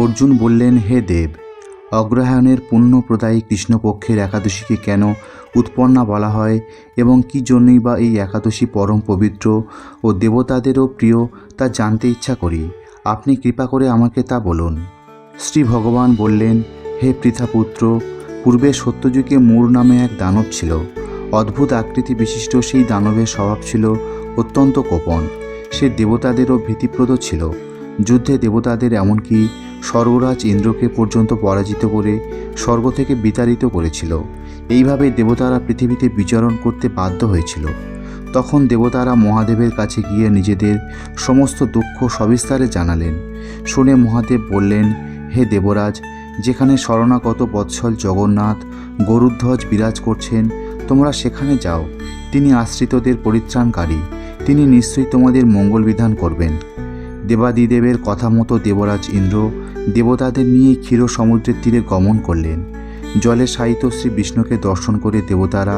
অর্জুন বললেন, হে দেব, অগ্রহায়ণের পুণ্যপ্রদায়ী কৃষ্ণপক্ষের একাদশীকে কেন উৎপন্না বলা হয় এবং কী জন্যই বা এই একাদশী পরম পবিত্র ও দেবতাদেরও প্রিয় তা জানতে ইচ্ছা করি। আপনি কৃপা করে আমাকে তা বলুন। শ্রী ভগবান বললেন, হে পৃথাপুত্র, পূর্বে সত্যযুগে মূর নামে এক দানব ছিল। অদ্ভুত আকৃতি বিশিষ্ট সেই দানবের স্বভাব ছিল অত্যন্ত কোপন। সে দেবতাদেরও ভীতিপ্রদ ছিল। যুদ্ধে দেবতাদের এমনকি স্বর্গরাজ ইন্দ্রকে পর্যন্ত পরাজিত করে স্বর্গ থেকে বিতাড়িত করেছিল। এইভাবে দেবতারা পৃথিবীতে বিচরণ করতে বাধ্য হয়েছিল। তখন দেবতারা মহাদেবের কাছে গিয়ে নিজেদের সমস্ত দুঃখ সবিস্তারে জানালেন। শুনে মহাদেব বললেন, হে দেবরাজ, যেখানে শরণাগত বৎসল জগন্নাথ গরুধ্বজ বিরাজ করছেন, তোমরা সেখানে যাও। তিনি আশ্রিতদের পরিত্রাণকারী, তিনি নিশ্চয়ই তোমাদের মঙ্গল বিধান করবেন। দেবাদিদেবের কথা মতো দেবরাজ ইন্দ্র দেবতাদের নিয়ে ক্ষীর সমুদ্রের তীরে গমন করলেন। জলে শায়িত শ্রী বিষ্ণুকে দর্শন করে দেবতারা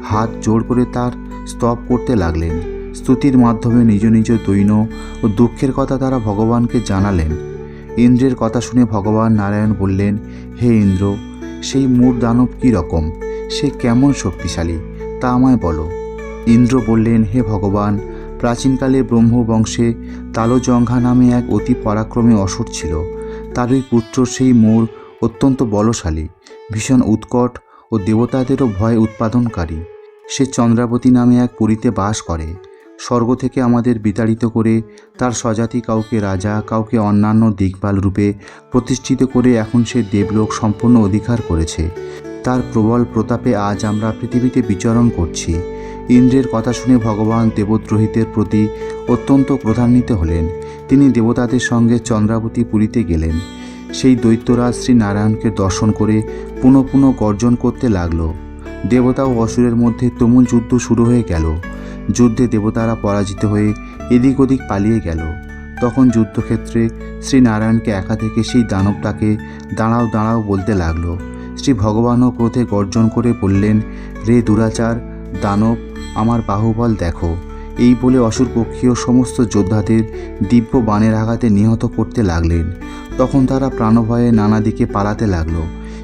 হাত জোড় করে তার স্তব করতে লাগলেন। স্তুতির মাধ্যমে নিজ নিজ দৈন্য ও দুঃখের কথা তারা ভগবানকে জানালেন। ইন্দ্রের কথা শুনে ভগবান নারায়ণ বললেন, হে ইন্দ্র, সেই মূর দানব কী রকম, সে কেমন শক্তিশালী তা আমায় বলো। ইন্দ্র বললেন, হে ভগবান, প্রাচীনকালে ব্রহ্মবংশে তালজঙ্ঘা নামে এক অতি পরাক্রমী অসুর ছিল। তারই পুত্র সেই মূর অত্যন্ত বলশালী, ভীষণ উৎকট ও দেবতাদেরও ভয় উৎপাদনকারী। সে চন্দ্রাবতী নামে এক পুরীতে বাস করে। স্বর্গ থেকে আমাদের বিতাড়িত করে তার স্বজাতি কাউকে রাজা, কাউকে অন্যান্য দিকপাল রূপে প্রতিষ্ঠিত করে এখন সে দেবলোক সম্পূর্ণ অধিকার করেছে। তার প্রবল প্রতাপে আজ আমরা পৃথিবীতে বিচরণ করছি। ইন্দ্রের কথা শুনে ভগবান দেবদ্রোহিতের প্রতি অত্যন্ত ক্রোধান্বিত হলেন। তিনি দেবতাদের সঙ্গে চন্দ্রাবতী পুরীতে গেলেন। সেই দৈত্যরাজ শ্রী নারায়ণকে দর্শন করে পুনঃ পুনঃ গর্জন করতে লাগল। দেবতা ও অসুরের মধ্যে তুমুল যুদ্ধ শুরু হয়ে গেল। যুদ্ধে দেবতারা পরাজিত হয়ে এদিক ওদিক পালিয়ে গেল। তখন যুদ্ধক্ষেত্রে শ্রী নারায়ণকে একা থেকে সেই দানবটাকে দাঁড়াও দাঁড়াও বলতে লাগল। শ্রী ভগবানও ক্রোধে গর্জন করে বললেন, রে দুরাচার দানব, আমার বাহুবল দেখো। এই বলে অসুরপক্ষীয় সমস্ত যোদ্ধাদের দিব্য বাণের আঘাতে নিহত করতে লাগলেন। তখন তারা প্রাণভয়ে নানা দিকে পালাতে লাগলো।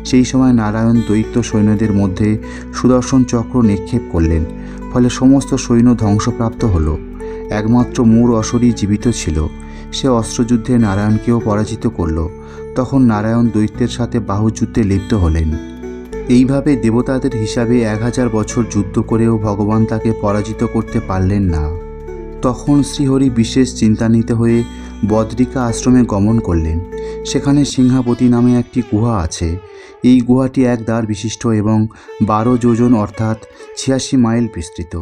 সেই সময় নারায়ণ দৈত্য সৈন্যদের মধ্যে সুদর্শন চক্র নিক্ষেপ করলেন। ফলে সমস্ত সৈন্য ধ্বংসপ্রাপ্ত হলো। একমাত্র মূর অসুরই জীবিত ছিল। সে অস্ত্রযুদ্ধে নারায়ণকেও পরাজিত করল। তখন নারায়ণ দৈত্যের সাথে বাহুযুদ্ধে লিপ্ত হলেন। এইভাবে দেবতাদের হিসাবে 1000 বছর যুদ্ধ করেও ভগবান তাকে পরাজিত করতে পারলেন না। তখন শ্রীহরি বিশেষ চিন্তান্বিত হয়ে বদ্রিকা আশ্রমে গমন করলেন। সেখানে সিংহাবতী নামে একটি গুহা আছে। এই গুহাটি এক দ্বার বিশিষ্ট এবং 12 যোজন অর্থাৎ 86 মাইল বিস্তৃত।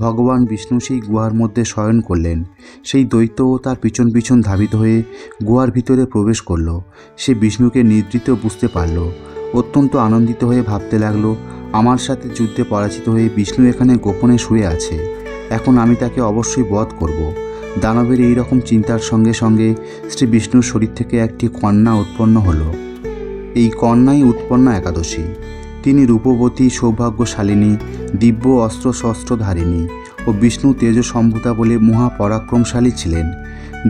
ভগবান বিষ্ণু সেই গুহার মধ্যে শয়ন করলেন। সেই দৈত্যও তার পিছন পিছন ধাবিত হয়ে গুহার ভিতরে প্রবেশ করল। সে বিষ্ণুকে নিদ্রিত বুঝতে পারল। অত্যন্ত আনন্দিত হয়ে ভাবতে লাগলো, আমার সাথে যুদ্ধে পরাজিত হয়ে বিষ্ণু এখানে গোপনে শুয়ে আছে। এখন আমি তাকে অবশ্যই বধ করব। দানবের এই রকম চিন্তার সঙ্গে সঙ্গে শ্রী বিষ্ণুর শরীর থেকে একটি কন্যা উৎপন্ন হলো। এই কন্যাই উৎপন্না একাদশী। তিনি রূপবতী, সৌভাগ্যশালিনী, দিব্য অস্ত্র শস্ত্রধারিণী ও বিষ্ণু তেজসম্ভূতা বলে মহাপরাক্রমশালী ছিলেন।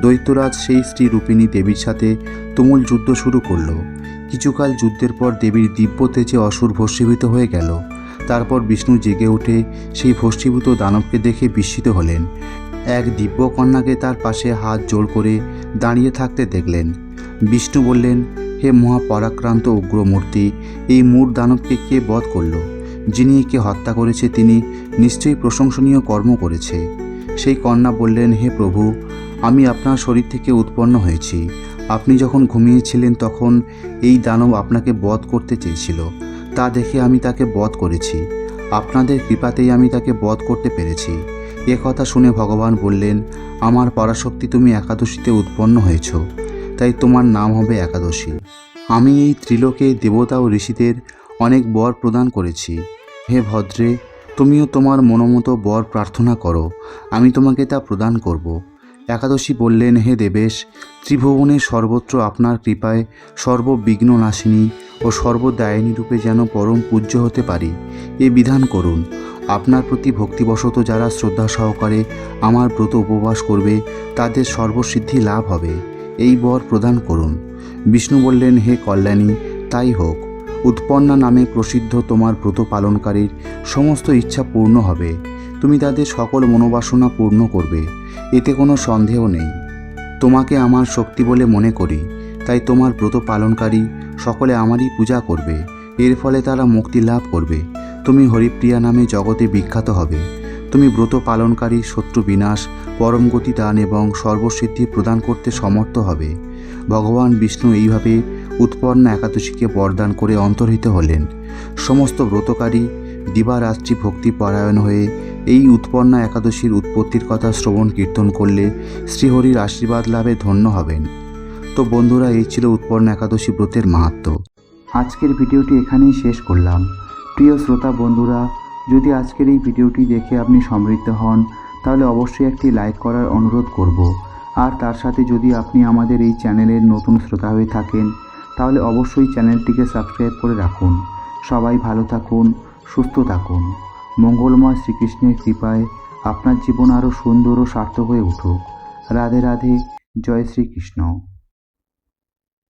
দৈত্যরাজ সেই স্ত্রী রূপিণী দেবীর সাথে তুমুল যুদ্ধ শুরু করল। কিছুকাল যুদ্ধের পর দেবীর দিব্য তেজে অসুর ভস্মীভূত হয়ে গেল। তারপর বিষ্ণু জেগে উঠে সেই ভস্মীভূত দানবকে দেখে বিস্মিত হলেন। এক দিব্য কন্যাকে তার পাশে হাত জোড় করে দাঁড়িয়ে থাকতে দেখলেন। বিষ্ণু বললেন, হে মহাপরাক্রান্ত উগ্রমূর্তি, এই মূর দানবকে কে বধ করল? যিনি একে হত্যা করেছে তিনি নিশ্চয়ই প্রশংসনীয় কর্ম করেছে। সেই কন্যা বললেন, হে প্রভু, আমি আপনার শরীর থেকে উৎপন্ন হয়েছি। আপনি যখন ঘুমিয়েছিলেন তখন এই দানব আপনাকে বধ করতে চেয়েছিল। তা দেখে আমি তাকে বধ করেছি। আপনাদের কৃপাতেই আমি তাকে বধ করতে পেরেছি। এ কথা শুনে ভগবান বললেন, আমার পরাশক্তি, তুমি একাদশীতে উৎপন্ন হয়েছ, তাই তোমার নাম হবে একাদশী। আমি এই ত্রিলোকে দেবতা ও ঋষিদের অনেক বর প্রদান করেছি। হে ভদ্রে, তুমিও তোমার মনোমতো বর প্রার্থনা করো, আমি তোমাকে তা প্রদান করব। একাদশী বললেন, হে দেবেশ, ত্রিভুবনে সর্বত্র আপনার কৃপায় সর্ববিঘ্ন নাশিনী ও সর্বদায়িনী রূপে যেন পরম পূজ্য হতে পারি, এ বিধান করুন। আপনার প্রতি ভক্তিবশত যারা শ্রদ্ধা সহকারে আমার ব্রত উপবাস করবে তাদের সর্বসিদ্ধি লাভ হবে, এই বর প্রদান করুন। বিষ্ণু বললেন, হে কল্যাণী, তাই হোক। উৎপন্না নামে প্রসিদ্ধ তোমার ব্রত পালনকারীর সমস্ত ইচ্ছা পূর্ণ হবে। তুমি তাদের সকল মনোবাসনা পূর্ণ করবে, এতে কোনো সন্দেহ নেই। তোমাকে আমার শক্তি বলে মনে করি, তাই তোমার ব্রত পালনকারী সকলে আমারই পূজা করবে। এর ফলে তারা মুক্তি লাভ করবে। তুমি হরিপ্রিয়া নামে জগতে বিখ্যাত হবে। তুমি ব্রত পালনকারী শত্রু বিনাশ, পরম গতি দান এবং সর্বসিদ্ধি প্রদান করতে সমর্থ হবে। ভগবান বিষ্ণু এইভাবে উৎপন্না একাদশীকে বরদান করে অন্তর্হিত হলেন। সমস্ত ব্রতকারী দিবারাত্রি ভক্তি পরায়ণ হয়ে এই উৎপন্না একাদশীর উৎপত্তির কথা শ্রবণ কীর্তন করলে শ্রীহরির আশীর্বাদ লাভে ধন্য হবেন। তো বন্ধুরা, এই ছিল উৎপন্না একাদশী ব্রতের মাহাত্ম্য। আজকের ভিডিওটি এখানেই শেষ করলাম। প্রিয় শ্রোতা বন্ধুরা, যদি আজকের এই ভিডিওটি দেখে আপনি সমৃদ্ধ হন, তাহলে অবশ্যই একটি লাইক করার অনুরোধ করব। আর তার সাথে যদি আপনি আমাদের এই চ্যানেলের নতুন শ্রোতা হয়ে থাকেন, তাহলে অবশ্যই চ্যানেলটিকে সাবস্ক্রাইব করে রাখুন। সবাই ভালো থাকুন, সুস্থ থাকুন। মঙ্গলময় শ্রীকৃষ্ণের কৃপায় আপনার জীবন আরও সুন্দর ও সার্থক হয়ে উঠুক। রাধে রাধে। জয় শ্রীকৃষ্ণ।